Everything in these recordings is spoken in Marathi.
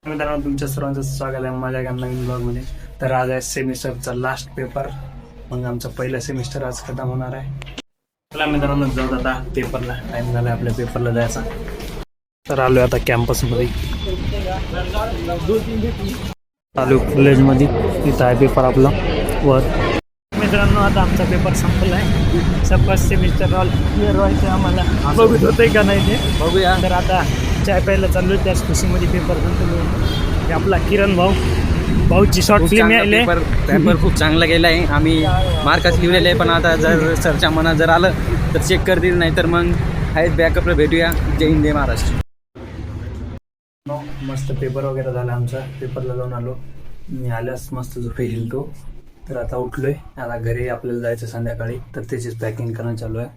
मित्रांनो, तुमच्या सर्वांचं स्वागत आहे माझ्या एका नवीन ब्लॉगमध्ये. तर आज आहे सेमिस्टरचा लास्ट पेपर. मग आमचा पहिला सेमिस्टर आज खतम होणार आहे. चला मित्रांनो, जाऊ आता पेपरला. टाइम झाला आपल्या पेपरला जायचा. तर आलो आता कॅम्पसमध्ये, आलो कॉलेजमध्ये. इथं आहे पेपर आपला वर. मित्रांनो, आता आमचा पेपर संपला आहे. फर्स्ट सेमिस्टर ऑल क्लिअर व्हायचं आम्हाला. बघत होते का नाही ते बघूया. तर आता चाय प्यायला चाललो. त्याच खुशीमध्ये पेपर संपलो. आपला किरण भाऊची शॉर्ट फिल्म यायले. पेपर खूप चांगला गेला आहे. आम्ही मार्कच लिहिलेले आहे, पण आता जर सरच्या मनात जर आलं तर चेक करतील, नाही तर मग आहेत बॅकअपला भेटूया. जय हिंद जय महाराष्ट्र. मस्त पेपर वगैरे झाला आमचा. पेपरला जाऊन आलो. मी आल्यास मस्त झोपे हिलतो. तर आता उठलोय. आता घरी आपल्याला जायचं संध्याकाळी. तर त्याचीच पॅकिंग करणं चालू आहे.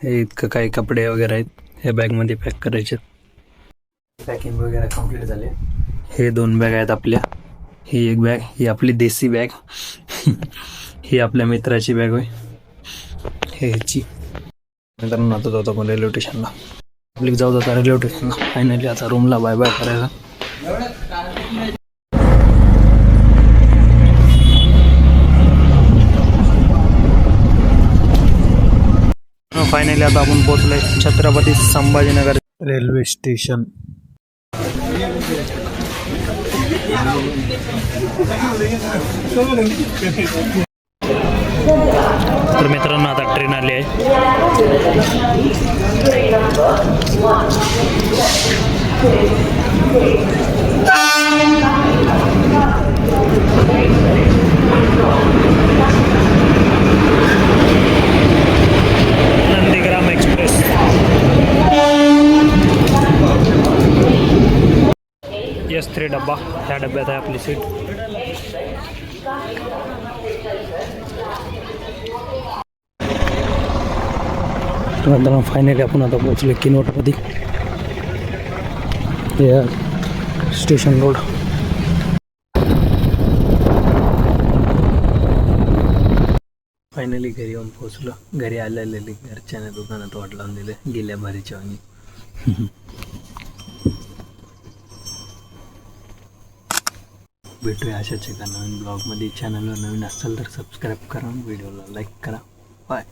हे इतकं काही कपडे वगैरे आहेत, हे बॅगमध्ये पॅक करायचे. पॅकिंग वगैरे कम्प्लीट झाले. हे 2 बॅग आहेत आपल्या. ही एक बॅग, ही आपली देसी बॅग. ही आपल्या मित्राची बॅग होय. हे ह्याची. मित्रांनो, आता जातो आपण रेल्वे स्टेशनला. आपली जाऊ आता रेल्वे स्टेशनला. फायनली आता रूमला बाय बाय करायला. फायनली आता आपण पोहोचलोय छत्रपती संभाजीनगर रेल्वे स्टेशन. तर मित्रांनो, आता ट्रेन आली आहे. नंदीग्राम एक्सप्रेस. S3 डब्बा. ह्या डब्यात आहे आपली सीट. नंतर फायनली आपण आता पोहोचलो किनवटमध्ये. Station road. फायनली घरी येऊन पोहोचलो. घरी आलेले घरच्याने दुकानात वाट लावून दिले. गेल्या भारीच्या वाणी. भेटूया अशाच एका नवीन ब्लॉगमध्ये. चॅनलवर नवीन असेल तर सबस्क्राईब करा, व्हिडिओला लाईक करा. बाय.